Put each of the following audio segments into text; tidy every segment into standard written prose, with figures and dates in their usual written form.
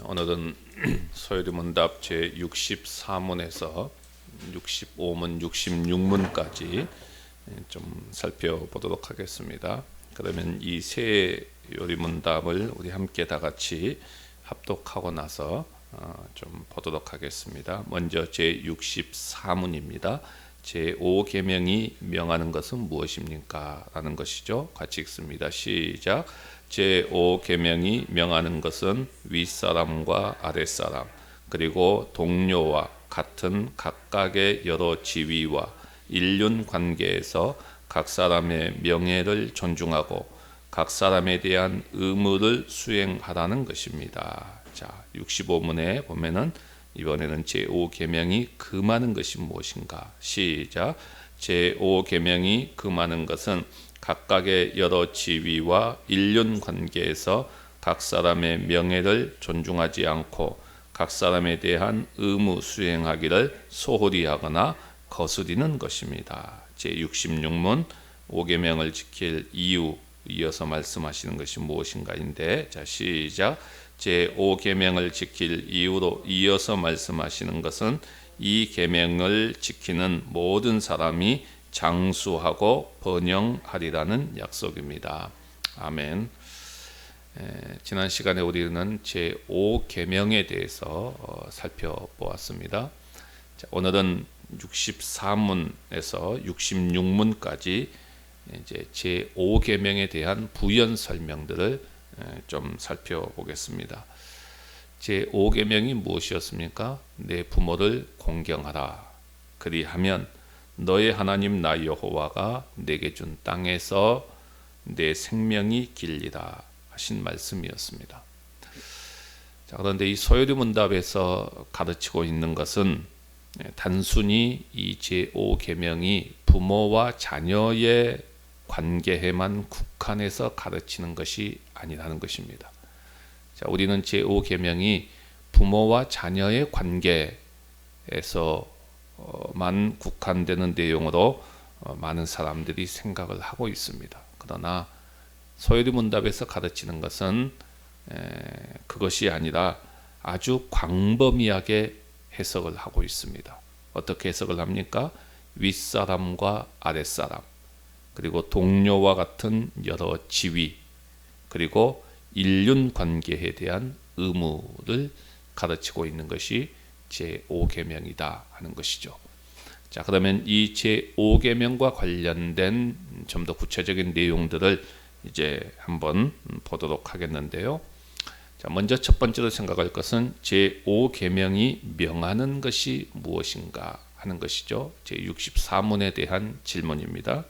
오늘은 소요리문답 제64문에서 65문, 66문까지 좀 살펴보도록 하겠습니다. 그러면 이 세 요리문답을 우리 함께 다 같이 합독하고 나서 좀 보도록 하겠습니다. 먼저 제64문입니다. 제5계명이 명하는 것은 무엇입니까? 라는 것이죠. 같이 읽습니다. 시작. 제5계명이 명하는 것은 윗사람과 아랫사람 그리고 동료와 같은 각각의 여러 지위와 인륜 관계에서 각 사람의 명예를 존중하고 각 사람에 대한 의무를 수행하라는 것입니다. 자, 65문에 보면은 이번에는 제5계명이 금하는 것이 무엇인가? 시작. 제5계명이 금하는 것은 각각의 여러 지위와 인륜 관계에서 각 사람의 명예를 존중하지 않고 각 사람에 대한 의무 수행하기를 소홀히 하거나 거스리는 것입니다. 제66문 5계명을 지킬 이유 이어서 말씀하시는 것이 무엇인가인데, 자 시작. 제5계명을 지킬 이유로 이어서 말씀하시는 것은 이 계명을 지키는 모든 사람이 장수하고 번영하리라는 약속입니다. 아멘. 지난 시간에 우리는 제5계명에 대해서 살펴보았습니다. 자, 오늘은 64문에서 66문까지 이제 제5계명에 대한 부연 설명들을 좀 살펴보겠습니다. 제5계명이 무엇이었습니까? 내 부모를 공경하라. 그리하면 너의 하나님 나 여호와가 내게 준 땅에서 내 생명이 길리라 하신 말씀이었습니다. 자, 그런데 이 소요리문답에서 가르치고 있는 것은 단순히 이 제5계명이 부모와 자녀의 관계에만 국한해서 가르치는 것이 아니라는 것입니다. 자, 우리는 제5계명이 부모와 자녀의 관계에서만 국한되는 내용으로 많은 사람들이 생각을 하고 있습니다. 그러나 소요리문답에서 가르치는 것은 그것이 아니라 아주 광범위하게 해석을 하고 있습니다. 어떻게 해석을 합니까? 윗사람과 아랫사람 그리고 동료와 같은 여러 지위 그리고 인륜 관계에 대한 의무를 가르치고 있는 것이 제5계명이다 하는 것이죠. 자, 그러면 이 제5계명과 관련된 좀 더 구체적인 내용들을 이제 한번 보도록 하겠는데요. 자, 먼저 첫 번째로 생각할 것은 제5계명이 명하는 것이 무엇인가 하는 것이죠. 제64문에 대한 질문입니다.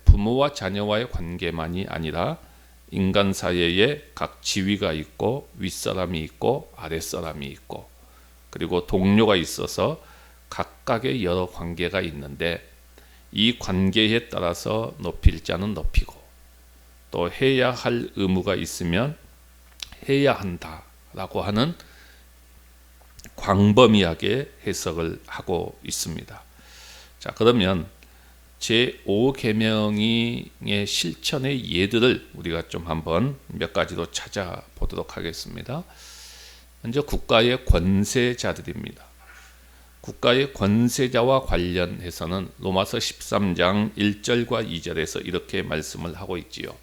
부모와 자녀와의 관계만이 아니라 인간 사이에 각 지위가 있고 윗사람이 있고 아랫사람이 있고 그리고 동료가 있어서 각각의 여러 관계가 있는데 이 관계에 따라서 높일 자는 높이고 또 해야 할 의무가 있으면 해야 한다라고 하는 광범위하게 해석을 하고 있습니다. 자, 그러면 제5계명의 실천의 예들을 우리가 좀 한번 몇 가지로 찾아보도록 하겠습니다. 먼저 국가의 권세자들입니다. 국가의 권세자와 관련해서는 로마서 13장 1절과 2절에서 이렇게 말씀을 하고 있지요.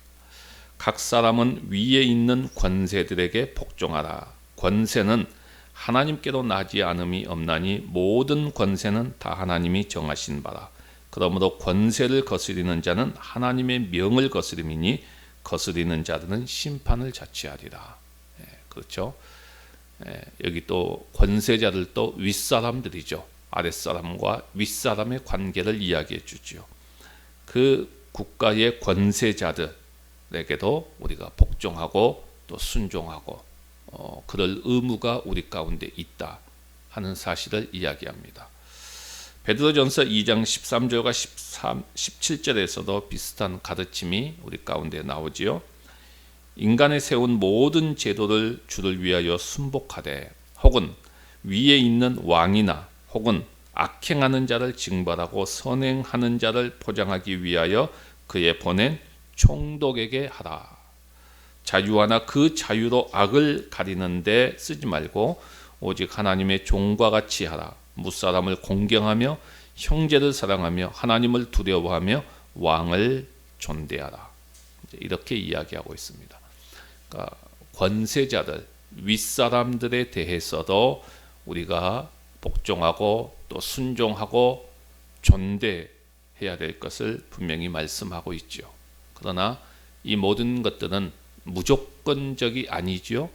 각 사람은 위에 있는 권세들에게 복종하라. 권세는 하나님께로 나지 않음이 없나니 모든 권세는 다 하나님이 정하신 바라. 그러므로 권세를 거스리는 자는 하나님의 명을 거스림이니 거스리는 자들은 심판을 자취하리라. 그렇죠? 여기 또 권세자들 또 윗사람들이죠. 아랫사람과 윗사람의 관계를 이야기해 주죠. 그 국가의 권세자들에게도 우리가 복종하고 또 순종하고 그럴 의무가 우리 가운데 있다 하는 사실을 이야기합니다. 베드로전서 2장 13절과 17절에서도 비슷한 가르침이 우리 가운데 나오지요. 인간에 세운 모든 제도를 주를 위하여 순복하되 혹은 위에 있는 왕이나 혹은 악행하는 자를 징벌하고 선행하는 자를 포장하기 위하여 그의 보낸 총독에게 하라. 자유하나 그 자유로 악을 가리는데 쓰지 말고 오직 하나님의 종과 같이 하라. 무사람을 공경하며 형제를 사랑하며 하나님을 두려워하며 왕을 존대하라. 이렇게 이야기하고 있습니다. 그러니까 권세자들, 윗사람들에 대해서도 우리가 복종하고 또 순종하고 존대해야 될 것을 분명히 말씀하고 있죠. 그러나 이 모든 것들은 무조건적이 아니죠.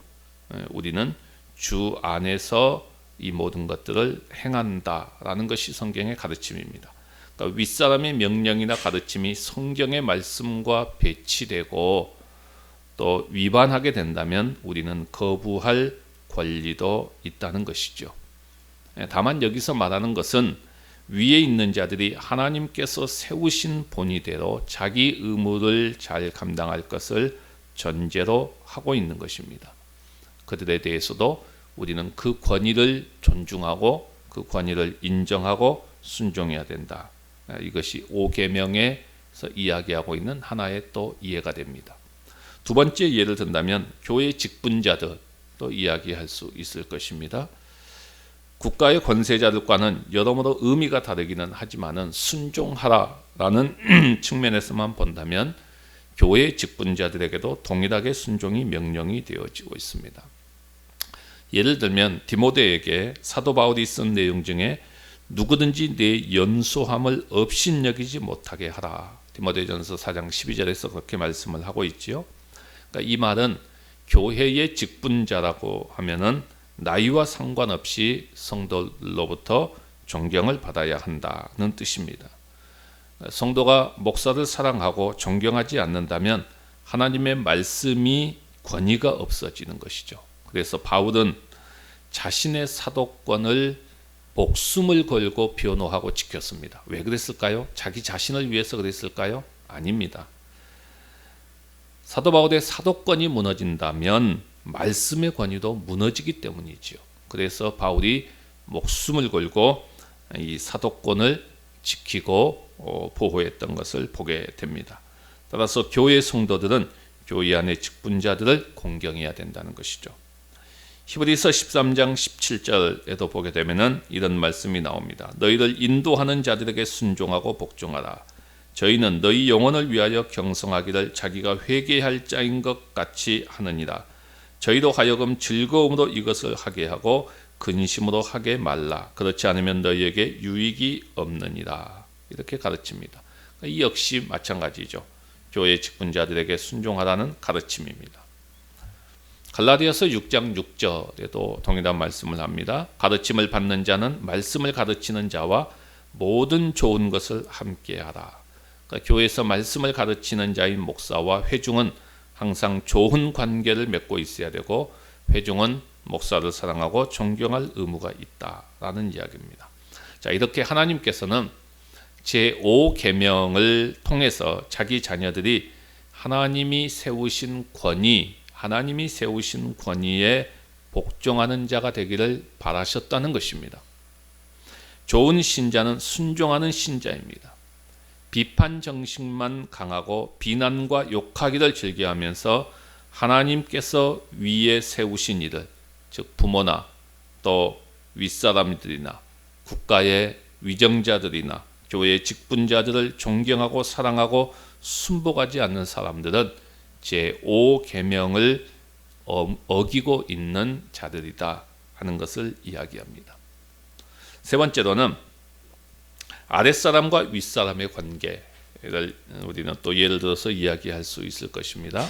우리는 주 안에서 이 모든 것들을 행한다라는 것이 성경의 가르침입니다. 그러니까 윗사람의 명령이나 가르침이 성경의 말씀과 배치되고 또 위반하게 된다면 우리는 거부할 권리도 있다는 것이죠. 다만 여기서 말하는 것은 위에 있는 자들이 하나님께서 세우신 본의대로 자기 의무를 잘 감당할 것을 전제로 하고 있는 것입니다. 그들에 대해서도 우리는 그 권위를 존중하고 그 권위를 인정하고 순종해야 된다. 이것이 5계명에서 이야기하고 있는 하나의 또 이해가 됩니다. 두 번째 예를 든다면 교회 직분자들도 이야기할 수 있을 것입니다. 국가의 권세자들과는 여러모로 의미가 다르기는 하지만은 순종하라라는 측면에서만 본다면 교회 직분자들에게도 동일하게 순종이 명령이 되어지고 있습니다. 예를 들면 디모데에게 사도 바울이 쓴 내용 중에 누구든지 내 연소함을 업신여기지 못하게 하라. 디모데전서 4장 12절에서 그렇게 말씀을 하고 있지요. 그러니까 이 말은 교회의 직분자라고 하면은 나이와 상관없이 성도로부터 존경을 받아야 한다는 뜻입니다. 성도가 목사를 사랑하고 존경하지 않는다면 하나님의 말씀이 권위가 없어지는 것이죠. 그래서 바울은 자신의 사도권을 목숨을 걸고 변호하고 지켰습니다. 왜 그랬을까요? 자기 자신을 위해서 그랬을까요? 아닙니다. 사도 바울의 사도권이 무너진다면 말씀의 권위도 무너지기 때문이지요. 그래서 바울이 목숨을 걸고 이 사도권을 지키고 보호했던 것을 보게 됩니다. 따라서 교회 성도들은 교회 안의 직분자들을 공경해야 된다는 것이죠. 히브리서 13장 17절에도 보게 되면은 이런 말씀이 나옵니다. 너희를 인도하는 자들에게 순종하고 복종하라. 저희는 너희 영혼을 위하여 경성하기를 자기가 회개할 자인 것 같이 하느니라. 저희도 하여금 즐거움으로 이것을 하게 하고 근심으로 하게 말라. 그렇지 않으면 너희에게 유익이 없느니라. 이렇게 가르칩니다. 이 역시 마찬가지죠. 교회 직분자들에게 순종하라는 가르침입니다. 갈라디아서 6장 6절에도 동일한 말씀을 합니다. 가르침을 받는 자는 말씀을 가르치는 자와 모든 좋은 것을 함께하라. 그러니까 교회에서 말씀을 가르치는 자인 목사와 회중은 항상 좋은 관계를 맺고 있어야 되고 회중은 목사를 사랑하고 존경할 의무가 있다라는 이야기입니다. 자, 이렇게 하나님께서는 제5계명을 통해서 자기 자녀들이 하나님이 세우신 권위에 복종하는 자가 되기를 바라셨다는 것입니다. 좋은 신자는 순종하는 신자입니다. 비판 정신만 강하고 비난과 욕하기를 즐겨하면서 하나님께서 위에 세우신 이들, 즉 부모나 또 윗사람들이나 국가의 위정자들이나 교회의 직분자들을 존경하고 사랑하고 순복하지 않는 사람들은 제5계명을 어기고 있는 자들이다 하는 것을 이야기합니다. 세 번째로는 아랫사람과 윗사람의 관계를 우리는 또 예를 들어서 이야기할 수 있을 것입니다.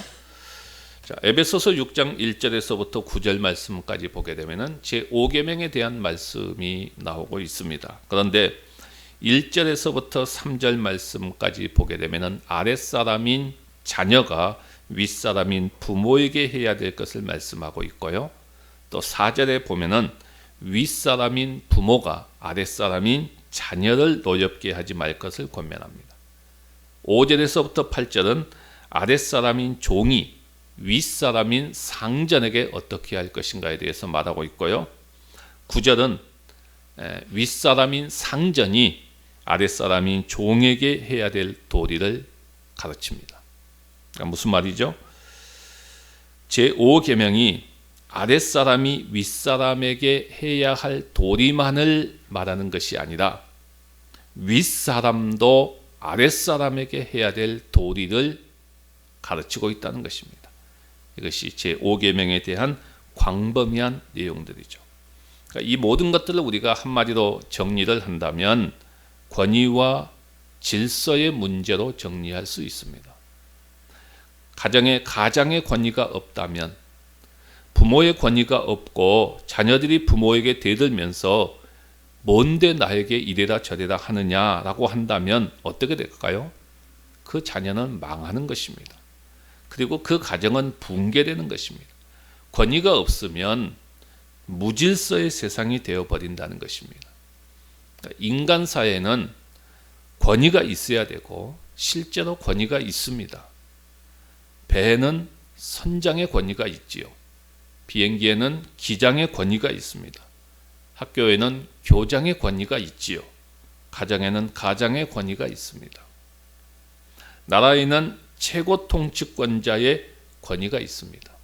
자, 에베소서 6장 1절에서부터 9절 말씀까지 보게 되면은 제5계명에 대한 말씀이 나오고 있습니다. 그런데 1절에서부터 3절 말씀까지 보게 되면은 아랫사람인 자녀가 윗사람인 부모에게 해야 될 것을 말씀하고 있고요. 또 4절에 보면은 윗사람인 부모가 아랫사람인 자녀를 노엽게 하지 말 것을 권면합니다. 5절에서부터 8절은 아랫사람인 종이 윗사람인 상전에게 어떻게 할 것인가에 대해서 말하고 있고요. 9절은 윗사람인 상전이 아랫사람인 종에게 해야 될 도리를 가르칩니다. 그러니까 무슨 말이죠? 제5계명이 아랫사람이 윗사람에게 해야 할 도리만을 말하는 것이 아니라 윗사람도 아랫사람에게 해야 될 도리를 가르치고 있다는 것입니다. 이것이 제5계명에 대한 광범위한 내용들이죠. 그러니까 이 모든 것들을 우리가 한마디로 정리를 한다면 권위와 질서의 문제로 정리할 수 있습니다. 가정의 권위가 없다면, 부모의 권위가 없고 자녀들이 부모에게 대들면서 뭔데 나에게 이래라 저래라 하느냐라고 한다면 어떻게 될까요? 그 자녀는 망하는 것입니다. 그리고 그 가정은 붕괴되는 것입니다. 권위가 없으면 무질서의 세상이 되어버린다는 것입니다. 인간 사회는 권위가 있어야 되고 실제로 권위가 있습니다. 배에는 선장의 권위가 있지요. 비행기에는 기장의 권위가 있습니다. 학교에는 교장의 권위가 있지요. 가정에는 가장의 권위가 있습니다. 나라에는 최고 통치권자의 권위가 있습니다.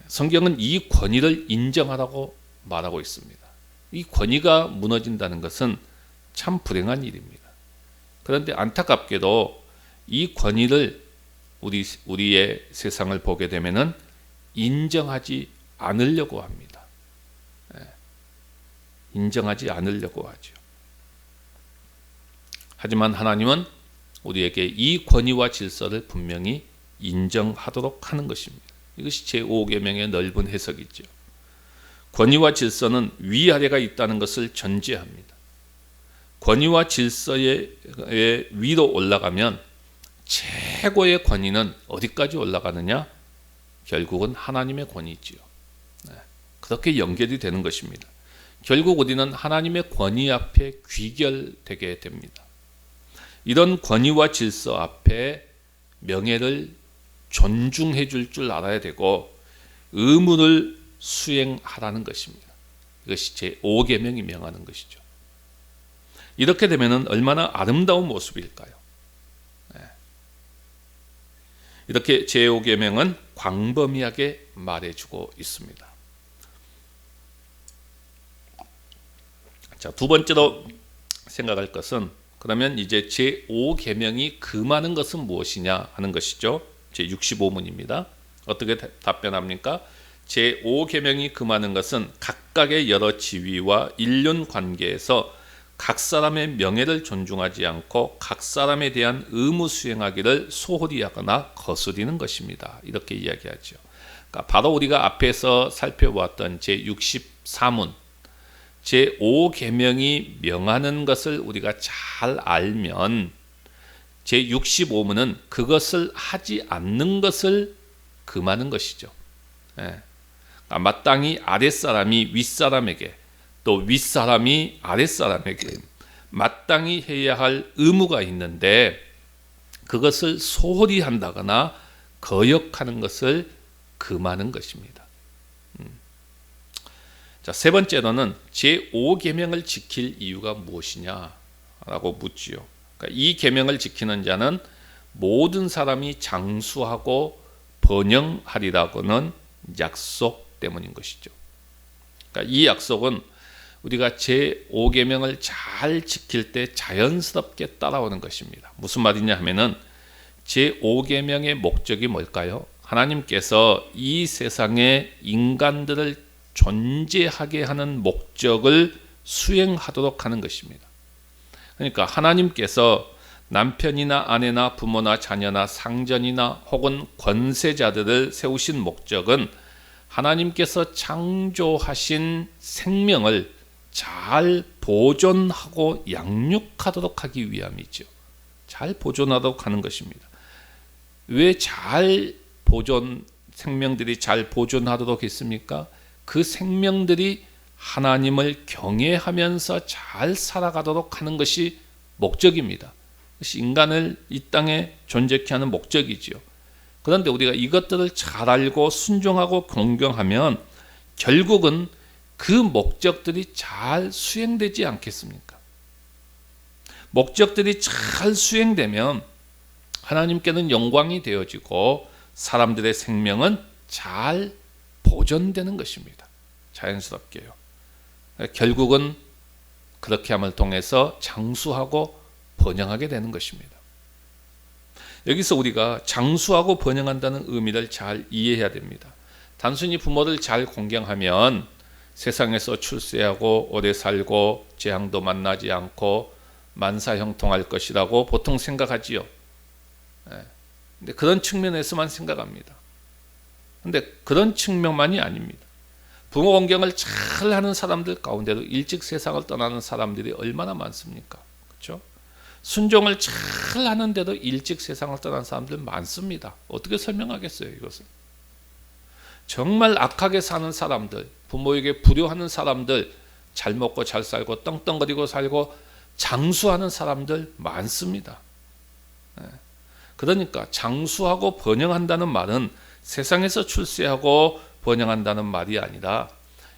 성경은 이 권위를 인정하라고 말하고 있습니다. 이 권위가 무너진다는 것은 참 불행한 일입니다. 그런데 안타깝게도 이 권위를 우리의 세상을 보게 되면은 인정하지 않으려고 합니다. 인정하지 않으려고 하죠. 하지만 하나님은 우리에게 이 권위와 질서를 분명히 인정하도록 하는 것입니다. 이것이 제5계명의 넓은 해석이죠. 권위와 질서는 위아래가 있다는 것을 전제합니다. 권위와 질서의 위로 올라가면 최고의 권위는 어디까지 올라가느냐? 결국은 하나님의 권위지요. 그렇게 연결이 되는 것입니다. 결국 우리는 하나님의 권위 앞에 귀결되게 됩니다. 이런 권위와 질서 앞에 명예를 존중해 줄 알아야 되고 의무를 수행하라는 것입니다. 이것이 제5계명이 명하는 것이죠. 이렇게 되면 얼마나 아름다운 모습일까요? 이렇게 제5계명은 광범위하게 말해주고 있습니다. 자, 두 번째로 생각할 것은 그러면 이제 제5계명이 금하는 것은 무엇이냐 하는 것이죠. 제65문입니다. 어떻게 답변합니까? 제5계명이 금하는 것은 각각의 여러 지위와 일륜 관계에서 각 사람의 명예를 존중하지 않고 각 사람에 대한 의무 수행하기를 소홀히 하거나 거스리는 것입니다. 이렇게 이야기하죠. 그러니까 바로 우리가 앞에서 살펴보았던 제64문, 제5계명이 명하는 것을 우리가 잘 알면 제65문은 그것을 하지 않는 것을 금하는 것이죠. 그러니까 마땅히 아랫사람이 윗사람에게 또 윗사람이 아랫사람에게 마땅히 해야 할 의무가 있는데 그것을 소홀히 한다거나 거역하는 것을 금하는 것입니다. 자, 세 번째로는 제5계명을 지킬 이유가 무엇이냐라고 묻지요. 그러니까 이 계명을 지키는 자는 모든 사람이 장수하고 번영하리라고는 약속 때문인 것이죠. 그러니까 이 약속은 우리가 제5계명을 잘 지킬 때 자연스럽게 따라오는 것입니다. 무슨 말이냐 하면은 제5계명의 목적이 뭘까요? 하나님께서 이 세상에 인간들을 존재하게 하는 목적을 수행하도록 하는 것입니다. 그러니까 하나님께서 남편이나 아내나 부모나 자녀나 상전이나 혹은 권세자들을 세우신 목적은 하나님께서 창조하신 생명을 잘 보존하고 양육하도록 하기 위함이죠. 잘 보존하도록 하는 것입니다. 왜 생명들이 잘 보존하도록 했습니까? 그 생명들이 하나님을 경외하면서 잘 살아가도록 하는 것이 목적입니다. 그것이 인간을 이 땅에 존재케 하는 목적이지요. 그런데 우리가 이것들을 잘 알고 순종하고 공경하면 결국은 그 목적들이 잘 수행되지 않겠습니까? 목적들이 잘 수행되면 하나님께는 영광이 되어지고 사람들의 생명은 잘 보존되는 것입니다. 자연스럽게요. 결국은 그렇게 함을 통해서 장수하고 번영하게 되는 것입니다. 여기서 우리가 장수하고 번영한다는 의미를 잘 이해해야 됩니다. 단순히 부모를 잘 공경하면 세상에서 출세하고 오래 살고 재앙도 만나지 않고 만사형통할 것이라고 보통 생각하지요. 근데 그런 측면에서만 생각합니다. 근데 그런 측면만이 아닙니다. 부모 공경을 잘 하는 사람들 가운데도 일찍 세상을 떠나는 사람들이 얼마나 많습니까? 그렇죠? 순종을 잘 하는데도 일찍 세상을 떠난 사람들 많습니다. 어떻게 설명하겠어요, 이것을? 정말 악하게 사는 사람들, 부모에게 불효하는 사람들, 잘 먹고 잘 살고 떵떵거리고 살고 장수하는 사람들 많습니다. 그러니까 장수하고 번영한다는 말은 세상에서 출세하고 번영한다는 말이 아니라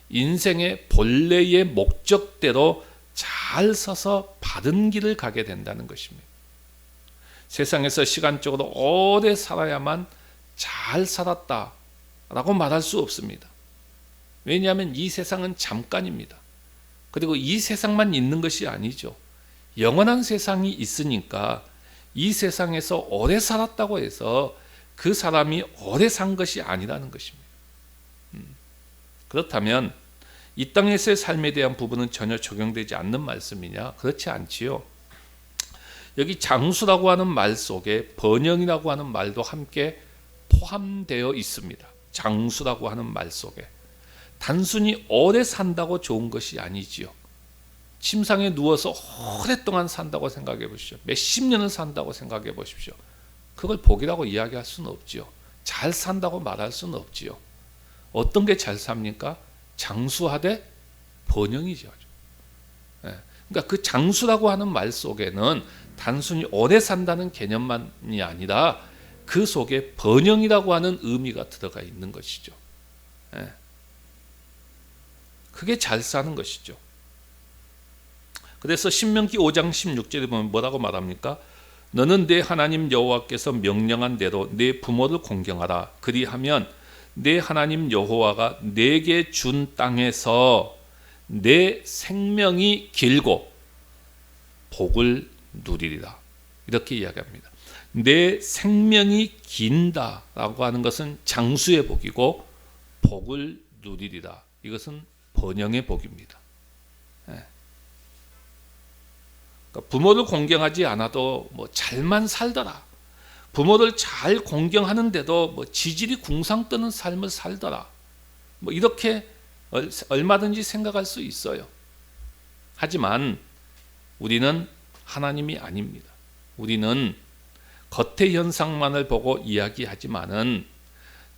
인생의 본래의 목적대로 잘 서서 바른 길을 가게 된다는 것입니다. 세상에서 시간적으로 오래 살아야만 잘 살았다라고 말할 수 없습니다. 왜냐하면 이 세상은 잠깐입니다. 그리고 이 세상만 있는 것이 아니죠. 영원한 세상이 있으니까 이 세상에서 오래 살았다고 해서 그 사람이 오래 산 것이 아니라는 것입니다. 그렇다면 이 땅에서의 삶에 대한 부분은 전혀 적용되지 않는 말씀이냐? 그렇지 않지요. 여기 장수라고 하는 말 속에 번영이라고 하는 말도 함께 포함되어 있습니다. 장수라고 하는 말 속에 단순히 오래 산다고 좋은 것이 아니지요. 침상에 누워서 오랫동안 산다고 생각해 보십시오. 몇십 년을 산다고 생각해 보십시오. 그걸 복이라고 이야기할 수는 없지요. 잘 산다고 말할 수는 없지요. 어떤 게 잘 삽니까? 장수하되 번영이죠. 그러니까 그 장수라고 하는 말 속에는 단순히 오래 산다는 개념만이 아니라 그 속에 번영이라고 하는 의미가 들어가 있는 것이죠. 그게 잘 사는 것이죠. 그래서 신명기 5장 16절에 보면 뭐라고 말합니까? 너는 내 하나님 여호와께서 명령한 대로 내 부모를 공경하라. 그리하면 내 하나님 여호와가 내게 준 땅에서 내 생명이 길고 복을 누리리라. 이렇게 이야기합니다. 내 생명이 긴다라고 하는 것은 장수의 복이고 복을 누리리라. 이것은 번영의 복입니다. 그러니까 부모를 공경하지 않아도 뭐 잘만 살더라. 부모를 잘 공경하는데도 뭐 지질이 궁상 뜨는 삶을 살더라. 뭐 이렇게 얼마든지 생각할 수 있어요. 하지만 우리는 하나님이 아닙니다. 우리는 겉의 현상만을 보고 이야기하지만은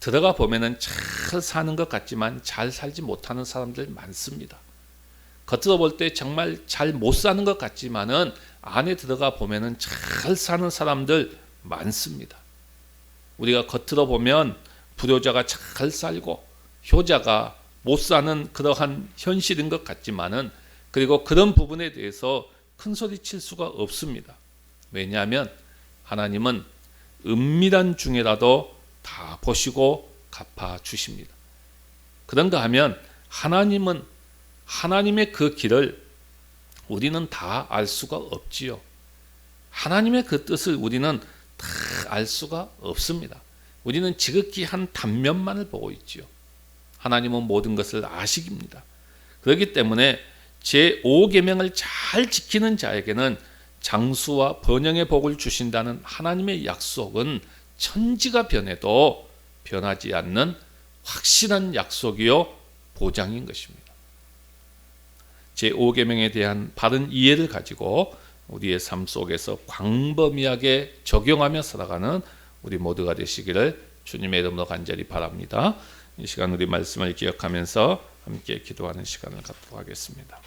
들어가 보면은 잘 사는 것 같지만 잘 살지 못하는 사람들 많습니다. 겉으로 볼 때 정말 잘 못 사는 것 같지만은 안에 들어가 보면은 잘 사는 사람들 많습니다. 우리가 겉으로 보면 불효자가 잘 살고 효자가 못 사는 그러한 현실인 것 같지만은 그리고 그런 부분에 대해서 큰 소리 칠 수가 없습니다. 왜냐하면 하나님은 은밀한 중에라도 다 보시고 갚아 주십니다. 그런가 하면 하나님은 하나님의 그 길을 우리는 다 알 수가 없지요. 하나님의 그 뜻을 우리는 다 알 수가 없습니다. 우리는 지극히 한 단면만을 보고 있지요. 하나님은 모든 것을 아시깁니다. 그렇기 때문에 제5계명을 잘 지키는 자에게는 장수와 번영의 복을 주신다는 하나님의 약속은 천지가 변해도 변하지 않는 확실한 약속이요 보장인 것입니다. 제5계명에 대한 바른 이해를 가지고 우리의 삶 속에서 광범위하게 적용하며 살아가는 우리 모두가 되시기를 주님의 이름으로 간절히 바랍니다. 이 시간 우리 말씀을 기억하면서 함께 기도하는 시간을 갖도록 하겠습니다.